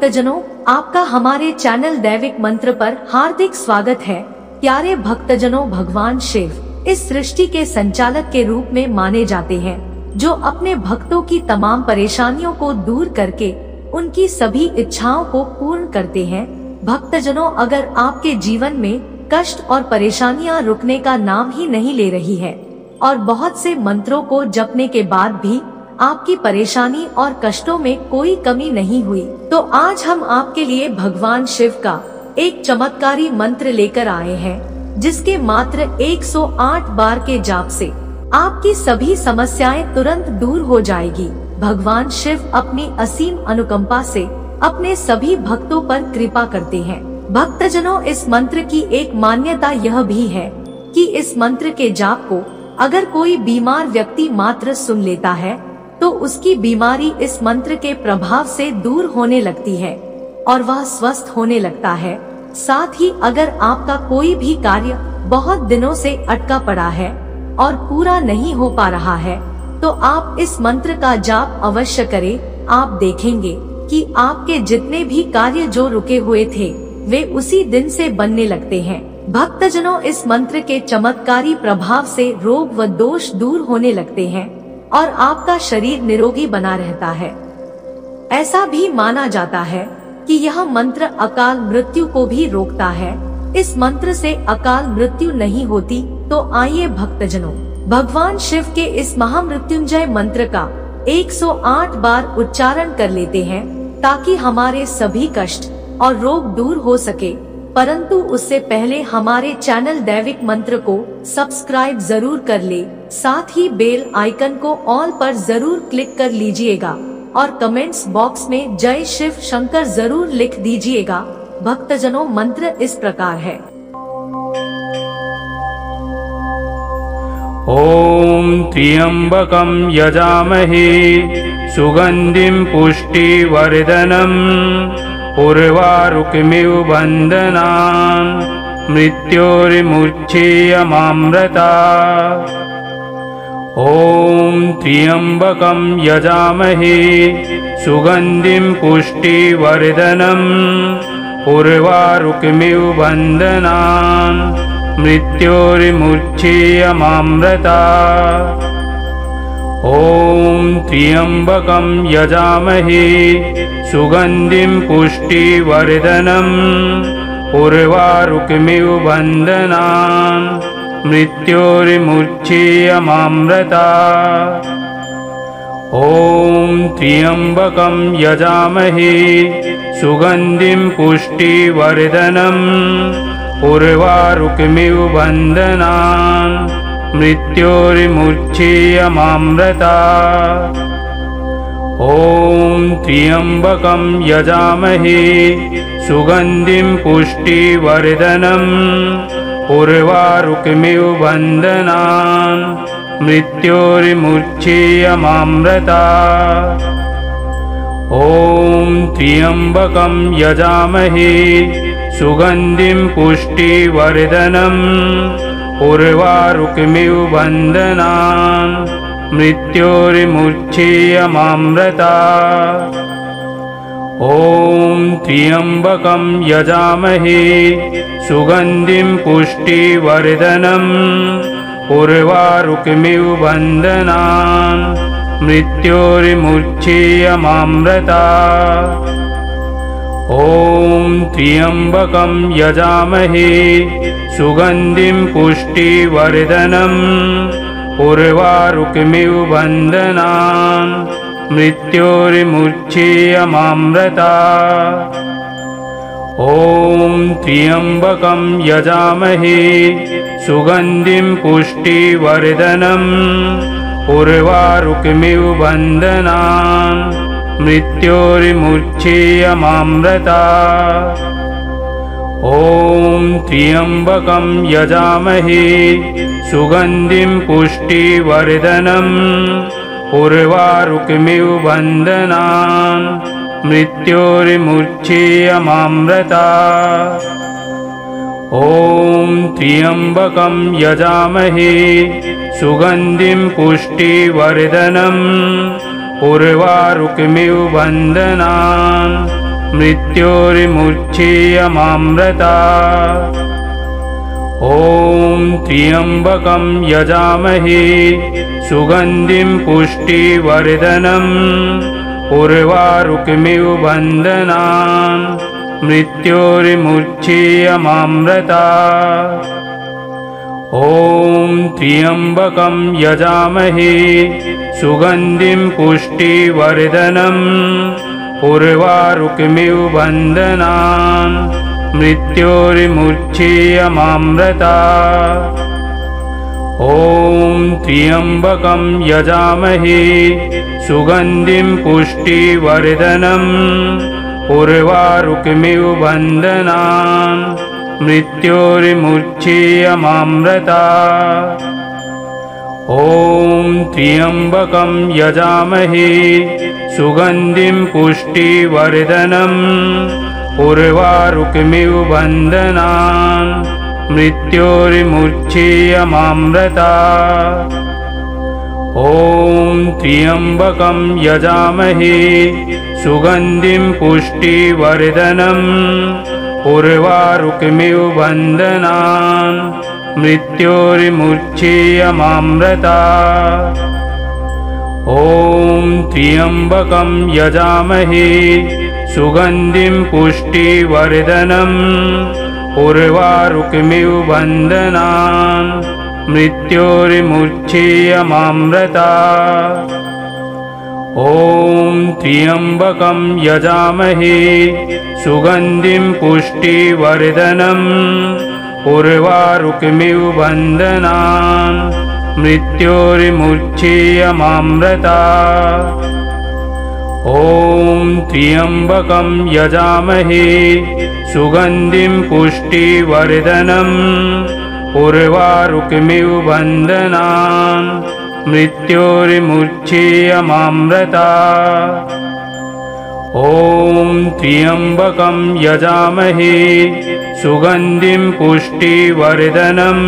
भक्तजनों, आपका हमारे चैनल दैविक मंत्र पर हार्दिक स्वागत है। प्यारे भक्तजनों, भगवान शिव इस सृष्टि के संचालक के रूप में माने जाते हैं, जो अपने भक्तों की तमाम परेशानियों को दूर करके उनकी सभी इच्छाओं को पूर्ण करते हैं। भक्तजनों, अगर आपके जीवन में कष्ट और परेशानियां रुकने का नाम ही नहीं ले रही है और बहुत से मंत्रों को जपने के बाद भी आपकी परेशानी और कष्टों में कोई कमी नहीं हुई, तो आज हम आपके लिए भगवान शिव का एक चमत्कारी मंत्र लेकर आए हैं, जिसके मात्र 108 बार के जाप से आपकी सभी समस्याएं तुरंत दूर हो जाएगी। भगवान शिव अपनी असीम अनुकंपा से अपने सभी भक्तों पर कृपा करते हैं। भक्तजनों, इस मंत्र की एक मान्यता यह भी है कि इस मंत्र के जाप को अगर कोई बीमार व्यक्ति मात्र सुन लेता है तो उसकी बीमारी इस मंत्र के प्रभाव से दूर होने लगती है और वह स्वस्थ होने लगता है। साथ ही अगर आपका कोई भी कार्य बहुत दिनों से अटका पड़ा है और पूरा नहीं हो पा रहा है, तो आप इस मंत्र का जाप अवश्य करें। आप देखेंगे कि आपके जितने भी कार्य जो रुके हुए थे वे उसी दिन से बनने लगते हैं। भक्तजनों, इस मंत्र के चमत्कारी प्रभाव से रोग व दोष दूर होने लगते हैं और आपका शरीर निरोगी बना रहता है। ऐसा भी माना जाता है कि यह मंत्र अकाल मृत्यु को भी रोकता है। इस मंत्र से अकाल मृत्यु नहीं होती। तो आइए भक्तजनों, भगवान शिव के इस महामृत्युंजय मंत्र का 108 बार उच्चारण कर लेते हैं, ताकि हमारे सभी कष्ट और रोग दूर हो सके। परंतु उससे पहले हमारे चैनल दैविक मंत्र को सब्सक्राइब जरूर कर ले, साथ ही बेल आइकन को ऑल पर जरूर क्लिक कर लीजिएगा और कमेंट्स बॉक्स में जय शिव शंकर जरूर लिख दीजिएगा। भक्तजनों, मंत्र इस प्रकार है। ओम त्र्यंबकं यजामहे सुगंधिं पुष्टिवर्धनम् उर्वारुकमिव बन्धनान् मृत्योर्मुच्येयमामृता। ओम त्र्यंबकं यजामहे सुगंधिं पुष्टिवर्धनम् उर्वारुकमिव बन्धनान् मृत्योर्मुच्येयमामृता। ओम त्र्यंबकं यजामहे सुगंधिं पुष्टिवर्धनम् उर्वारुकमिव बन्धनान् मृत्योर्मुच्येयमामृता। ओम त्र्यंबकं यजामहे सुगंधिं पुष्टिवर्धनम् उर्वारुकमिव बन्धनान् मृत्योर्मुच्येयमामृता। ओम त्र्यंबकं यजामहे सुगंधिं पुष्टिवर्धनम् उर्वारुकमिव बन्धनान् मृत्योर्मुच्येयमामृता। ओम त्र्यंबकं यजामहे सुगंधिं पुष्टिवर्धनम् उर्वारुकमिव बन्धनान् मृत्योर्मुच्येयमामृता। ओम त्र्यंबकं यजामहे सुगंधिं पुष्टिवर्धनम् उर्वारुकमिव बन्धनान् मृत्योर्मुच्येयमामृता। ओम त्र्यंबकं यजामहे सुगंधिं पुष्टिवर्धनम् उर्वारुकमिव बन्धनान् मृत्योर्मुच्येयमामृता। ओम त्र्यंबकं यजामहे सुगंधिं पुष्टिवर्धनम् उर्वारुकमिव बन्धनान् मृत्योर्मुच्येयमामृता। ओम त्र्यंबकं यजामहे सुगंधिं पुष्टिवर्धनम् उर्वारुकमिव बन्धनान् मृत्योर्मुच्येयमामृता। ओम त्र्यंबकं यजामहे सुगंधिं पुष्टिवर्धनम् उर्वारुकमिव बन्धनान् मृत्योर्मुच्छेयमामृता। ॐ त्र्यम्बकं यजामहे सुगन्धिं पुष्टिवर्धनम् उर्वारुकमिव बन्धनान् मृत्योर्मुच्छेयमामृता। ॐ त्र्यम्बकं यजामहे सुगन्धिं पुष्टिवर्धनम् उर्वारुकमिव बन्धनान् मृत्योर्मुच्छेयमामृता। ॐ त्र्यम्बकं यजामहे सुगन्धिं पुष्टिवर्धनम् उर्वारुकमिव बन्धनान् मृत्योर्मुच्छेयमामृता। ॐ त्र्यम्बकं यजामहे सुगन्धिं पुष्टिवर्धनम् उर्वारुकमिव बन्धनान् मृत्योर्मुच्छेयमामृता। ॐ त्र्यम्बकं यजामहे सुगन्धिं पुष्टिवर्धनम् उर्वारुकमिव बन्धनान् मृत्योर्मुच्छेयमामृता। ॐ त्र्यम्बकं यजामहे सुगन्धिं पुष्टिवर्धनम् उर्वारुकमिव बन्धनान् मृत्योर्मुच्छेयमामृता। ॐ त्र्यम्बकं यजामहे सुगन्धिं पुष्टिवर्धनम् उर्वारुकमिव बन्धनान् मृत्योर्मुच्छेयमामृता। ॐ त्र्यम्बकं यजामहे सुगन्धिं पुष्टिवर्धनम् उर्वारुकमिव बन्धनान् मृत्योर्मुच्छेयमामृता। ॐ त्र्यम्बकं यजामहे सुगन्धिं पुष्टिवर्धनम्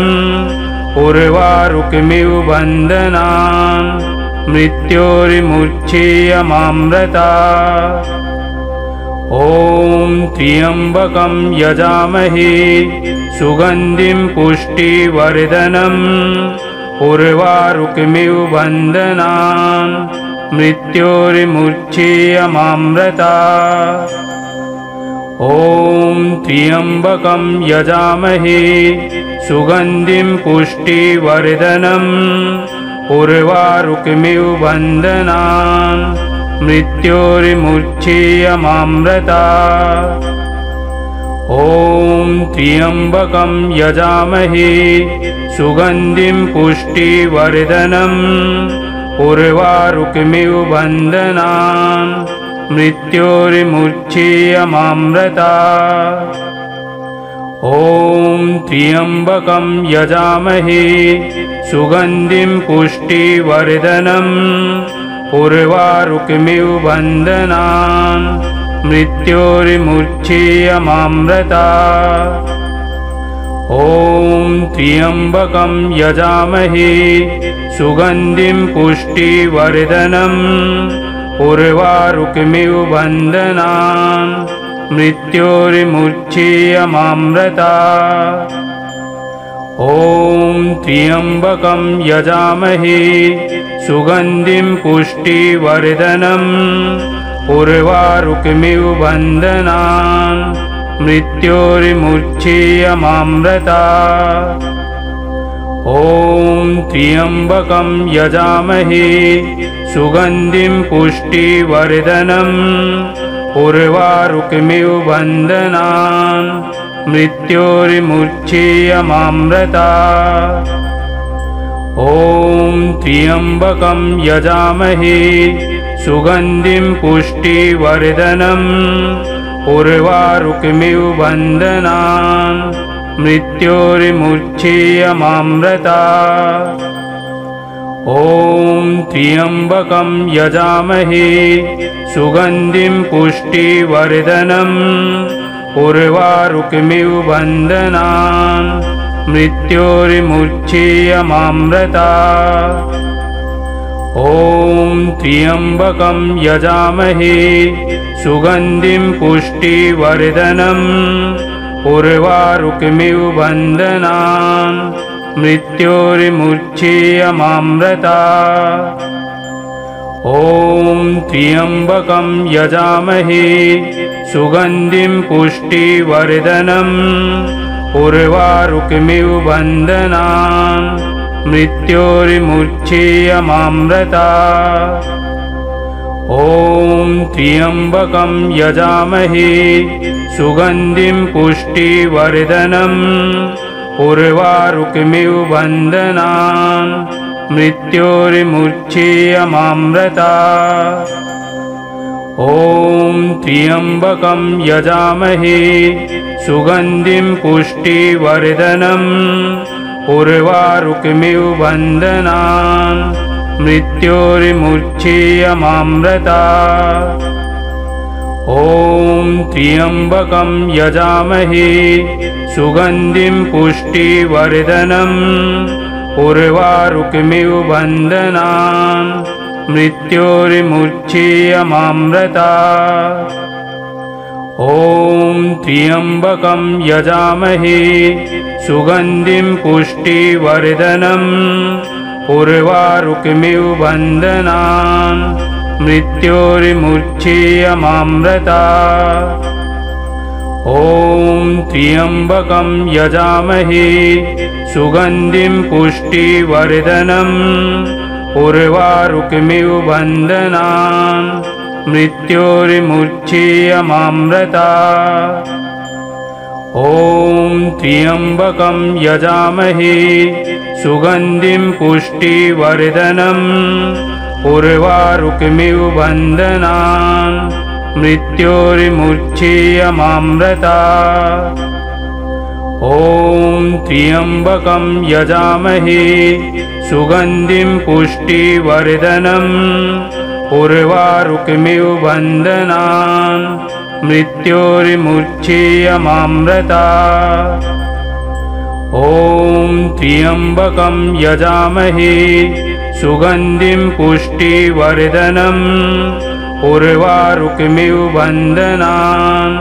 उर्वारुकमिव बन्धनान् मृत्योर्मुच्छेयमामृता। ॐ त्र्यम्बकं यजामहे सुगन्धिं पुष्टिवर्धनम् उर्वारुकमिव बन्धनान् मृत्योर्मुच्छेयमामृता। ॐ त्र्यम्बकं यजामहे सुगन्धिं पुष्टिवर्धनम् उर्वारुकमिव बन्धनान् मृत्योर्मुच्छेयमामृता। ॐ त्र्यम्बकं यजामहे सुगन्धिं पुष्टिवर्धनम् उर्वारुकमिव बन्धनान् मृत्योर्मुच्छेयमामृता। ॐ त्र्यम्बकं यजामहे सुगन्धिं पुष्टिवर्धनम् उर्वारुकमिव बन्धनान् मृत्योर्मुच्छेयमामृता। ॐ त्र्यम्बकं यजामहे सुगन्धिं पुष्टिवर्धनम् उर्वारुकमिव बन्धनान् मृत्योर्मुच्छेयमामृता। ॐ त्र्यम्बकं यजामहे सुगन्धिं पुष्टिवर्धनम् उर्वारुकमिव बन्धनान् मृत्योर्मुच्छेयमामृता। ॐ त्र्यम्बकं यजामहे सुगन्धिं पुष्टिवर्धनम् उर्वारुकमिव बन्धनान् मृत्योर्मुच्छेयमामृता। ॐ त्र्यम्बकं यजामहे सुगन्धिं पुष्टिवर्धनम् उर्वारुकमिव बन्धनान् मृत्योर्मुच्छेयमामृता। ॐ त्र्यम्बकं यजामहे सुगन्धिं पुष्टिवर्धनम् उर्वारुकमिव बन्धनान् मृत्योर्मुच्छेयमामृता। ॐ त्र्यम्बकं यजामहे सुगन्धिं पुष्टिवर्धनम् उर्वारुकमिव बन्धनान् मृत्योर्मुच्येयमामृतात्। ॐ त्र्यम्बकं यजामहे सुगन्धिं पुष्टिवर्धनम् उर्वारुकमिव बन्धनान् मृत्योर्मुच्येयमामृतात्। ॐ त्र्यम्बकं यजामहे सुगन्धिं पुष्टिवर्धनम् उर्वारुकमिव बन्धनान् मृत्योर्मुच्येयमामृतात्। ॐ त्र्यम्बकं यजामहे सुगन्धिं पुष्टिवर्धनम् उर्वारुकमिव बन्धनान् मृत्योर्मुच्येयमामृतात्। ॐ त्र्यम्बकं यजामहे सुगन्धिं पुष्टिवर्धनम् उर्वारुकमिव बन्धनान् मृत्योर्मुच्येयमामृतात्। ॐ त्र्यम्बकं यजामहे सुगन्धिं पुष्टिवर्धनम् उर्वारुकमिव बन्धनान् मृत्योर्मुच्येयमामृतात्। ॐ त्र्यम्बकं यजामहे सुगन्धिं पुष्टिवर्धनम् उर्वारुकमिव बन्धनान् मृत्योर्मुच्येयमामृतात्। ॐ त्र्यम्बकं यजामहे सुगन्धिं पुष्टिवर्धनम् उर्वारुकमिव बन्धनान् मृत्योर्मुच्येयमामृतात्। ॐ त्र्यम्बकं यजामहे सुगन्धिं पुष्टिवर्धनम् उर्वारुकमिव बन्धनान् मृत्योर्मुच्येयमामृतात्। ॐ त्र्यम्बकं यजामहे सुगन्धिं पुष्टिवर्धनम् उर्वारुकमिव बन्धनान्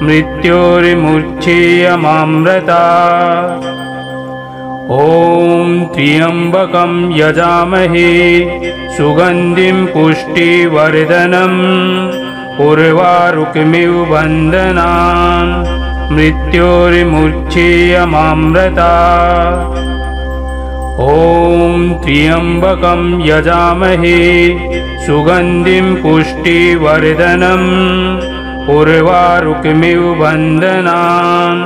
मृत्योर्मुच्येयमामृतात्। ॐ त्र्यम्बकं यजामहे सुगन्धिं पुष्टिवर्धनम् उर्वारुकमिव बन्धनान् मृत्योर्मुच्येयमामृतात्। ॐ त्र्यम्बकं यजामहे सुगन्धिं पुष्टिवर्धनम् उर्वारुकमिव बन्धनान्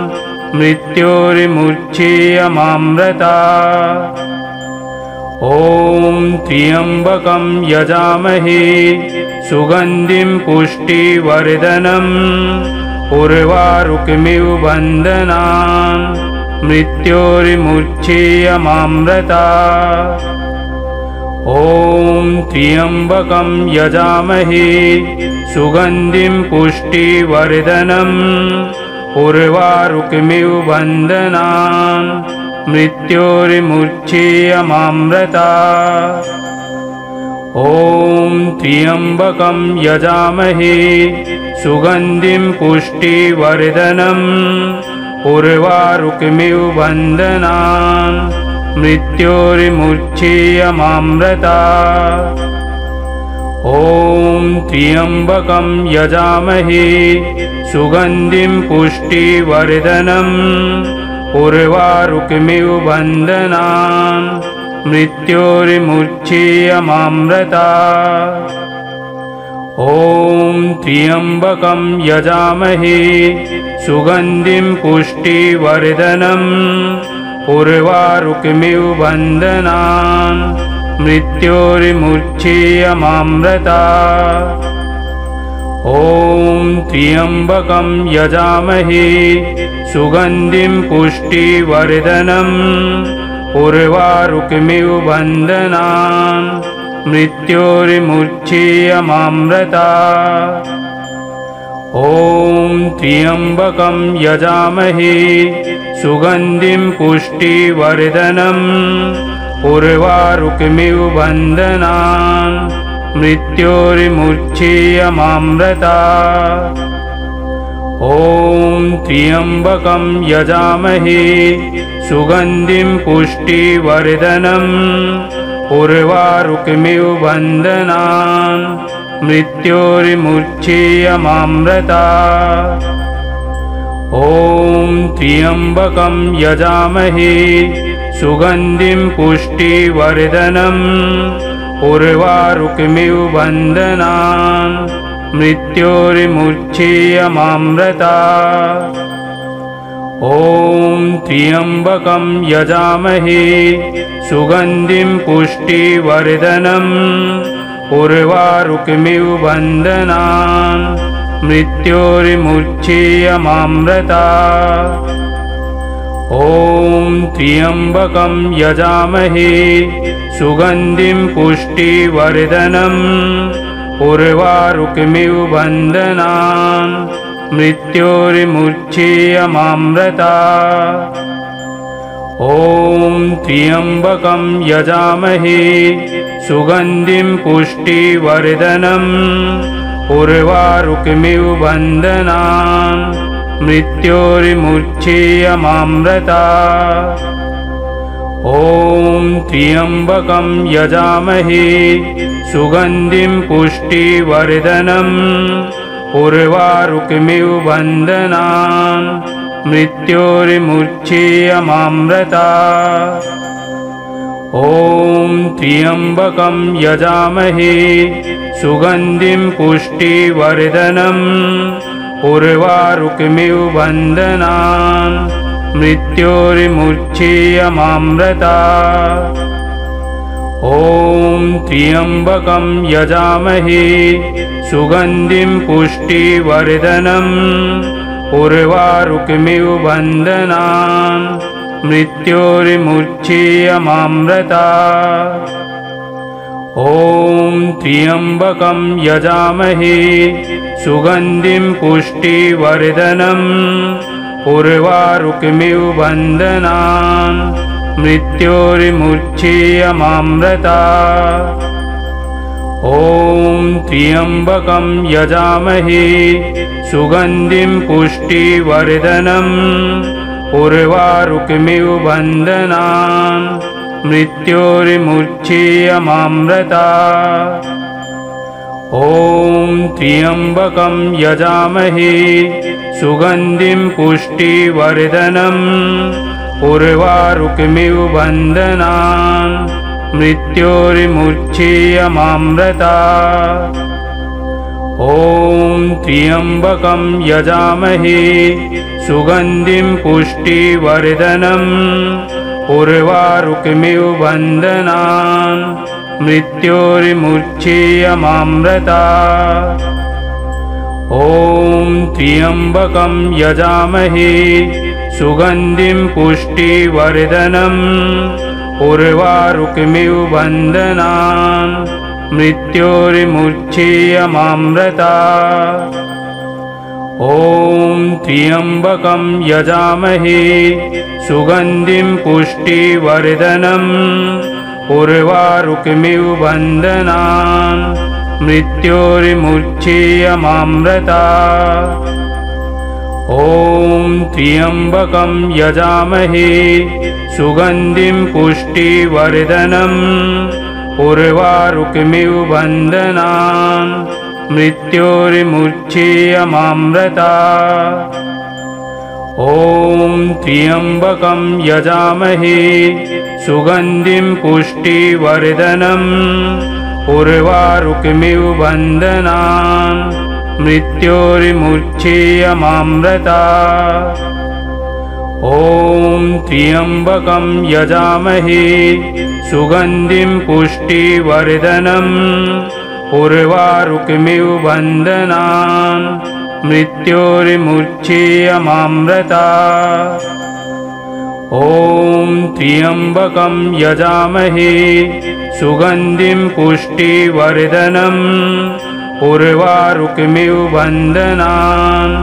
मृत्योर्मुच्येयमामृतात्। ॐ त्र्यम्बकं यजामहे सुगन्धिं पुष्टिवर्धनम् उर्वारुकमिव बन्धनान् मृत्योर्मुच्येयमामृतात्। ॐ त्र्यम्बकं यजामहे सुगन्धिं पुष्टिवर्धनम् उर्वारुकमिव बन्धनान् मृत्योर्मुच्येयमामृतात्। ॐ त्र्यम्बकं यजामहे सुगन्धिं पुष्टिवर्धनम् उर्वारुकमिव बन्धनान् मृत्योर्मुच्येयमामृतात्। ॐ त्र्यम्बकं यजामहे सुगन्धिं पुष्टिवर्धनम् उर्वारुकमिव बन्धनान् मृत्योर्मुच्येयमामृतात्। ॐ त्र्यम्बकं यजामहे सुगन्धिं पुष्टिवर्धनम् उर्वारुकमिव बन्धनान् मृत्योर्मुच्येयमामृतात्। ॐ त्र्यम्बकं यजामहे सुगन्धिं पुष्टिवर्धनम् उर्वारुकमिव बन्धनान् मृत्योर्मुच्येयमामृतात्। ॐ त्र्यम्बकं यजामहे सुगन्धिं पुष्टिवर्धनम् उर्वारुकमिव बन्धनान् मृत्योर्मुच्छेयमामृता ॐ त्र्यम्बकं यजामहे सुगन्धिं पुष्टिवर्धनम् उर्वारुकमिव बन्धनान् मृत्योर्मुच्छेयमामृता ॐ त्र्यम्बकं यजामहे सुगन्धिं पुष्टिवर्धनम् उर्वारुकमिव बन्धनान् मृत्योर्मुच्छेयमामृता ॐ त्र्यम्बकं यजामहे सुगन्धिं पुष्टिवर्धनम् उर्वारुकमिव बन्धनान् मृत्योर्मुच्छेयमामृता ॐ त्र्यम्बकं यजामहे सुगन्धिं पुष्टिवर्धनम् उर्वारुकमिव बन्धनान् मृत्योर्मुच्छेयमामृता ॐ त्र्यम्बकं यजामहे सुगन्धिं पुष्टिवर्धनम् उर्वारुकमिव बन्धनान् मृत्योर्मुच्छेयमामृता ॐ त्र्यम्बकं यजामहे सुगन्धिं पुष्टिवर्धनम् उर्वारुकमिव बन्धनान् मृत्योर्मुच्छेयमामृता ॐ त्र्यम्बकं यजामहे सुगन्धिं पुष्टिवर्धनम् उर्वारुकमिव बन्धनान् मृत्योर्मुच्छेयमामृता ॐ त्र्यम्बकं यजामहे सुगन्धिं पुष्टिवर्धनम् उर्वारुकमिव बन्धनान् मृत्योर्मुच्छेयमामृता ॐ त्र्यम्बकं यजामहे सुगन्धिं पुष्टिवर्धनम् उर्वारुकमिव बन्धनान् मृत्योर्मुच्छेयमामृता ॐ त्र्यम्बकं यजामहे सुगन्धिं पुष्टिवर्धनम् उर्वारुकमिव बन्धनान् मृत्योर्मुच्छेयमामृता ॐ त्र्यम्बकं यजामहे सुगन्धिं पुष्टिवर्धनम् उर्वारुकमिव बन्धनान् मृत्योर्मुच्छेयमामृता ॐ त्र्यम्बकं यजामहे सुगन्धिं पुष्टिवर्धनम् उर्वारुकमिव बन्धनान् मृत्योर्मुच्छेयमामृता ॐ त्र्यम्बकं यजामहे सुगन्धिं पुष्टिवर्धनम् उर्वारुकमिव बन्धनान् मृत्योर्मुच्छेयमामृता ॐ त्र्यम्बकं यजामहे सुगन्धिं पुष्टिवर्धनम् उर्वारुकमिव बन्धनान् मृत्योर्मुच्छेयमामृता ॐ त्र्यम्बकं यजामहे सुगन्धिं पुष्टिवर्धनम् उर्वारुकमिव बन्धनान् मृत्योर्मुच्छेयमामृता ॐ त्र्यम्बकं यजामहे सुगन्धिं पुष्टिवर्धनम् उर्वारुकमिव बन्धनान् मृत्योर्मुच्छेयमामृता ॐ त्र्यम्बकं यजामहे सुगन्धिं पुष्टिवर्धनम् उर्वारुकमिव बन्धनान् मृत्योर्मुच्छेयमामृता ॐ त्र्यम्बकं यजामहे सुगन्धिं पुष्टिवर्धनम् उर्वारुकमिव बन्धनान्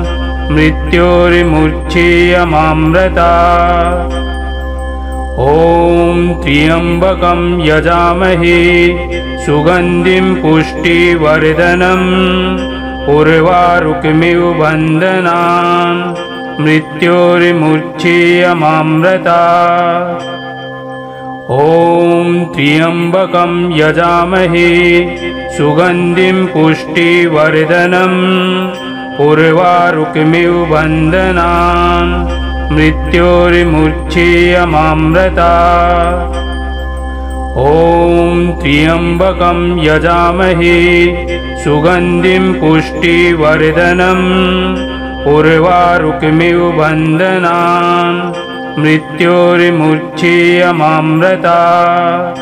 मृत्योर्मुच्छेयमामृता ॐ त्र्यम्बकं यजामहे सुगन्धिं पुष्टिवर्धनम् उर्वारुकमिव बन्धनान् मृत्योर्मुच्येयमामृतात्। ॐ त्र्यम्बकं यजामहे सुगन्धिं पुष्टिवर्धनम् उर्वारुकमिव बन्धनान् मृत्योर्मुच्येयमामृतात्। ॐ त्र्यम्बकं यजामहे सुगन्धिं पुष्टिवर्धनम् उर्वारुकमिव बन्धनान् मृत्योर्मुच्येयमामृतात्।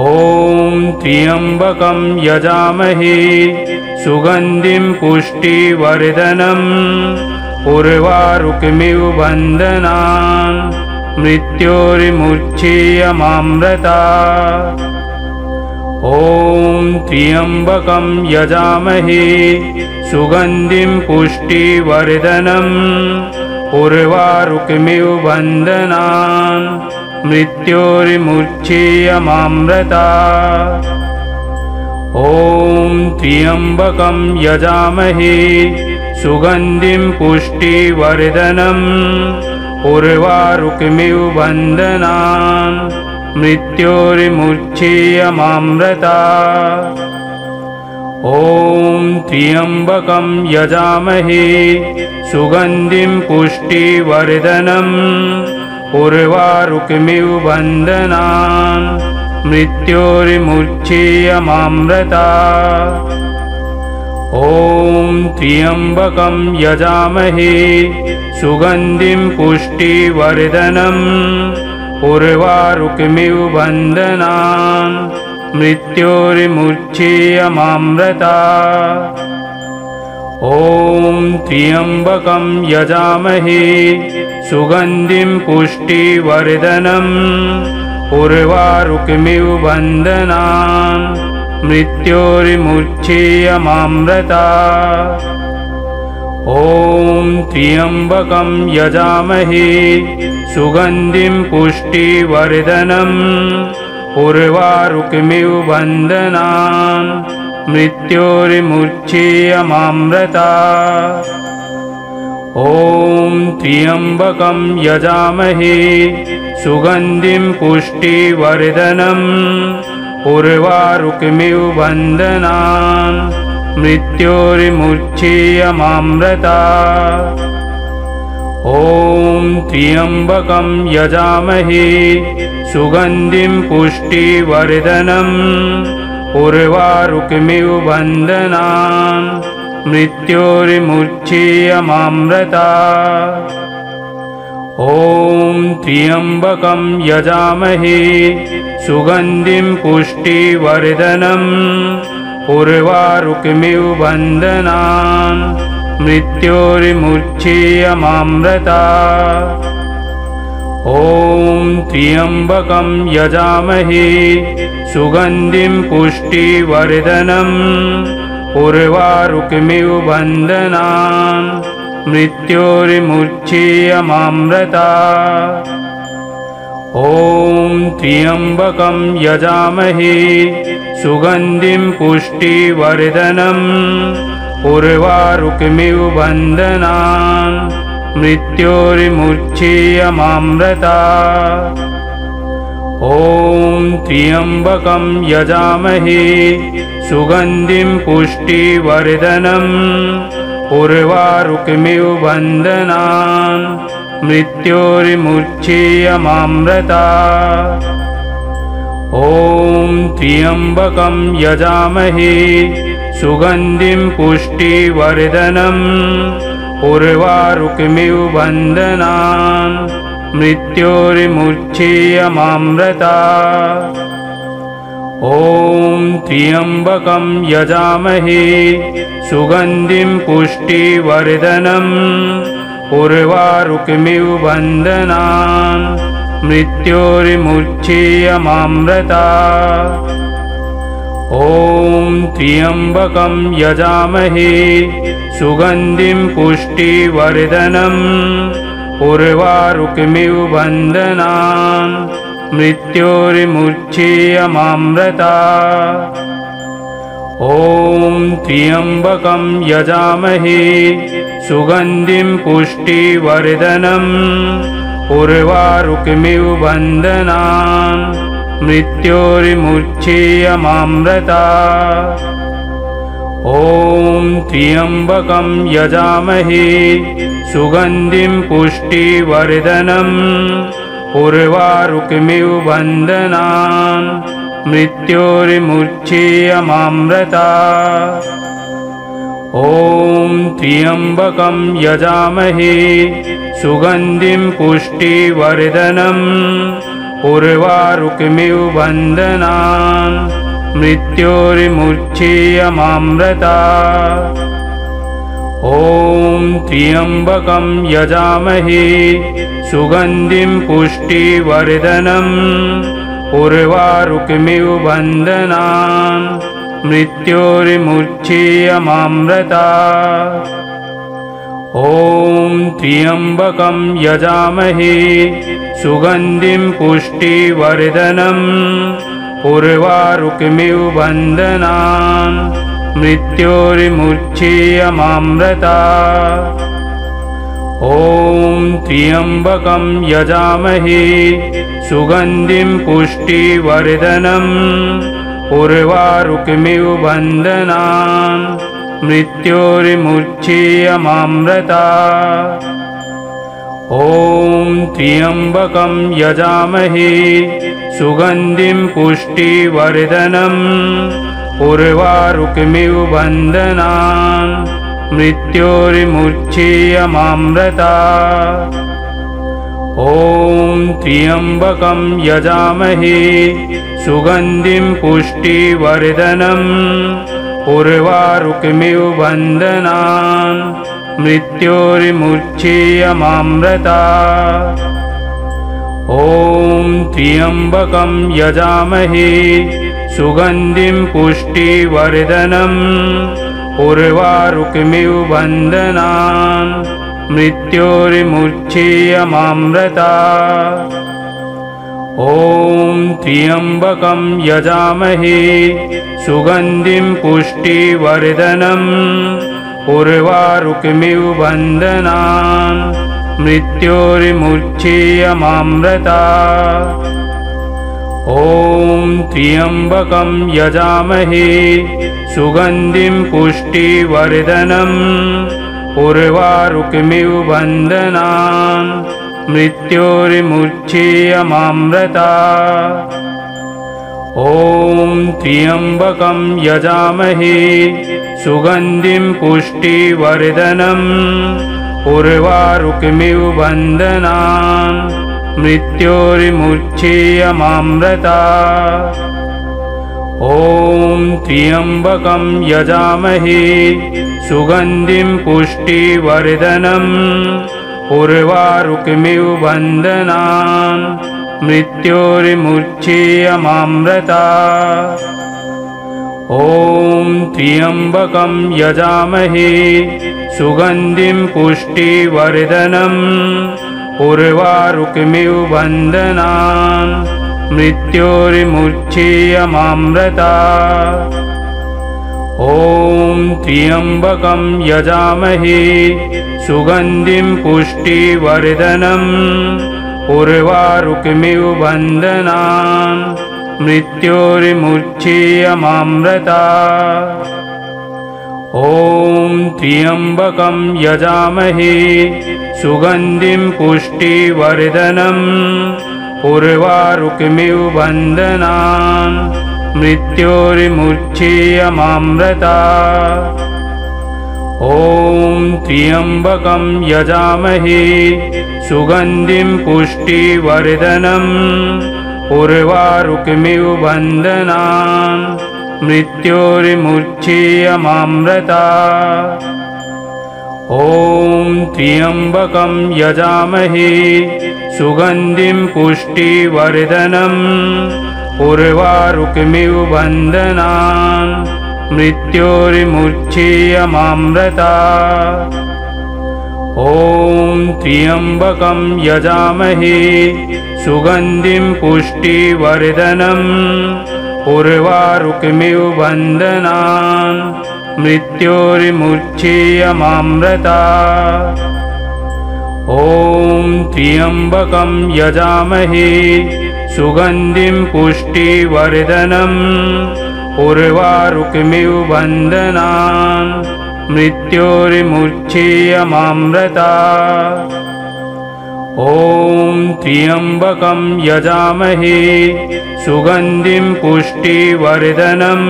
ॐ त्र्यम्बकं यजामहे सुगन्धिं पुष्टिवर्धनम् उर्वारुकमिव बन्धनान् मृत्योर्मुच्येयमामृतात्। ॐ त्र्यम्बकं यजामहे सुगन्धिं पुष्टिवर्धनम् उर्वारुकमिव बन्धनान् मृत्योर्मुच्येयमामृतात्। ॐ त्र्यम्बकं यजामहे सुगन्धिं पुष्टिवर्धनम् उर्वारुकमिव बन्धनान् मृत्योर्मुच्येयमामृतात्। ॐ त्र्यम्बकं यजामहे सुगन्धिं पुष्टिवर्धनम् उर्वारुकमिव बन्धनान् मृत्योर्मुच्येयमामृतात्। ॐ त्र्यम्बकं यजामहे सुगन्धिं पुष्टिवर्धनम् उर्वारुकमिव बन्धनान् मृत्योर्मुच्येयमामृतात्। ॐ त्र्यम्बकं यजामहे सुगन्धिं पुष्टिवर्धनम् उर्वारुकमिव बन्धनान् मृत्योर्मुच्येयमामृतात्। ॐ त्र्यम्बकं यजामहे सुगन्धिं पुष्टिवर्धनम् उर्वारुकमिव बन्धनान् मृत्योर्मुच्येयमामृतात्। ॐ त्र्यम्बकं यजामहे सुगन्धिं पुष्टिवर्धनम् उर्वारुकमिव बन्धनान् मृत्योर्मुच्येयमामृतात्। ॐ त्र्यम्बकं यजामहे सुगन्धिं पुष्टिवर्धनम् उर्वारुकमिव बन्धनान् मृत्योर्मुच्येयमामृतात्। ॐ त्र्यम्बकं यजामहे सुगन्धिं पुष्टिवर्धनम् उर्वारुकमिव बन्धनान् मृत्योर्मुच्येयमामृतात्। ॐ त्र्यम्बकं यजामहे सुगन्धिं पुष्टिवर्धनम् उर्वारुकमिव बन्धनान् मृत्योर्मुच्येयमामृतात्। ॐ त्र्यम्बकं यजामहे सुगन्धिं पुष्टिवर्धनम् उर्वारुकमिव बन्धनान् मृत्योर्मुच्येयमामृतात्। ॐ त्र्यम्बकं यजामहे सुगन्धिं पुष्टिवर्धनम् उर्वारुकमिव बन्धनान् मृत्योर्मुच्येयमामृतात्। ॐ त्र्यम्बकं यजामहे सुगन्धिं पुष्टिवर्धनम् उर्वारुकमिव बन्धनान् मृत्योर्मुच्येयमामृतात्। ॐ त्र्यम्बकं यजामहे सुगन्धिं पुष्टिवर्धनम् उर्वारुकमिव बन्धनान् मृत्योर्मुच्येयमामृतात्। ॐ त्र्यम्बकं यजामहे सुगन्धिं पुष्टिवर्धनम् उर्वारुकमिव बन्धनान् मृत्योर्मुच्येयमामृता ॐ त्र्यम्बकं यजामहे सुगन्धिं पुष्टिवर्धनम् उर्वारुकमिव बन्धनान् मृत्योर्मुच्येयमामृता ॐ त्र्यम्बकं यजामहे सुगन्धिं पुष्टिवर्धनम् उर्वारुकमिव बन्धनान् मृत्योर्मुच्येयमामृता ॐ त्र्यम्बकं यजामहे सुगन्धिं पुष्टिवर्धनम् उर्वारुकमिव बन्धनान् मृत्योर्मुच्येयमामृता ॐ त्र्यम्बकं यजामहे सुगन्धिं पुष्टिवर्धनम् उर्वारुकमिव बन्धनान् मृत्योर्मुच्येयमामृता ॐ त्र्यम्बकं यजामहे सुगन्धिं पुष्टिवर्धनम् उर्वारुकमिव बन्धनान् मृत्योर्मुच्येयमामृता ॐ त्र्यम्बकं यजामहे सुगन्धिं पुष्टिवर्धनम् उर्वारुकमिव बन्धनान् मृत्योर्मुच्येयमामृता ॐ त्र्यम्बकं यजामहे सुगन्धिं पुष्टिवर्धनम् उर्वारुकमिव बन्धनान् मृत्योर्मुच्येयमामृता ॐ त्र्यम्बकं यजामहे सुगन्धिं पुष्टिवर्धनम् उर्वारुकमिव बन्धनान् मृत्योर्मुच्येयमामृता ॐ त्र्यम्बकं यजामहे सुगन्धिं पुष्टिवर्धनम् उर्वारुकमिव बन्धनान् मृत्योर्मुच्येयमामृता ॐ त्र्यम्बकं यजामहे सुगन्धिं पुष्टिवर्धनम् उर्वारुकमिव बन्धनान् मृत्योर्मुच्येयमामृता ॐ त्र्यम्बकं यजामहे सुगन्धिं पुष्टिवर्धनम् उर्वारुकमिव बन्धनान् मृत्योर्मुच्येयमामृता ॐ त्र्यम्बकं यजामहे सुगन्धिं पुष्टिवर्धनम् उर्वारुकमिव बन्धनान् मृत्योर्मुच्येयमामृता ॐ त्र्यम्बकं यजामहे सुगन्धिं पुष्टिवर्धनम् उर्वारुकमिव बन्धनान् मृत्योर्मुच्येयमामृता ॐ त्र्यम्बकं यजामहे सुगन्धिं पुष्टिवर्धनम् उर्वारुकमिव बन्धनान् मृत्योर्मुच्येयमामृता ॐ त्र्यम्बकं यजामहे सुगन्धिं पुष्टिवर्धनम् उर्वारुकमिव बन्धनान् मृत्योर्मुच्येयमामृता ॐ त्र्यम्बकं यजामहे सुगन्धिं पुष्टिवर्धनम् उर्वारुकमिव बन्धनान् मृत्योर्मुच्येयमामृता ॐ त्र्यम्बकं यजामहे सुगन्धिं पुष्टिवर्धनम् उर्वारुकमिव बन्धनान् मृत्योर्मुच्येयमामृता ॐ त्र्यम्बकं यजामहे सुगन्धिं पुष्टिवर्धनम् उर्वारुकमिव बन्धनान् मृत्योर्मुच्येयमामृता ॐ त्र्यम्बकं यजामहे सुगन्धिं पुष्टिवर्धनम् उर्वारुकमिव बन्धनान् मृत्योर्मुच्येयमामृतात्। ॐ त्र्यम्बकं यजामहे सुगन्धिं पुष्टिवर्धनम् उर्वारुकमिव बन्धनान् मृत्योर्मुच्येयमामृतात्। ॐ त्र्यम्बकं यजामहे सुगन्धिं पुष्टिवर्धनम्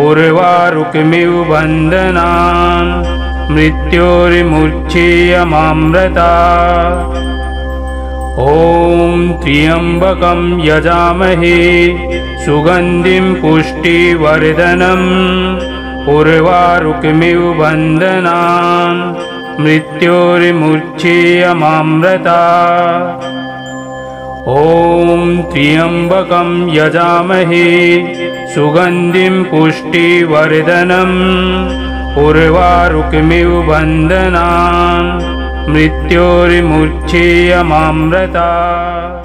उर्वारुकमिव बन्धनान् मृत्योर्मुच्येयमामृतात्। ॐ त्र्यम्बकं यजामहे सुगन्धिं पुष्टिवर्धनम् उर्वारुकमिव बन्धनान् मृत्योर्मुच्येयमामृतात्। ॐ त्र्यम्बकं यजामहे सुगन्धिं पुष्टिवर्धनम् उर्वारुकमिव बन्धनान् मृत्योर्मुच्येयमामृतात्।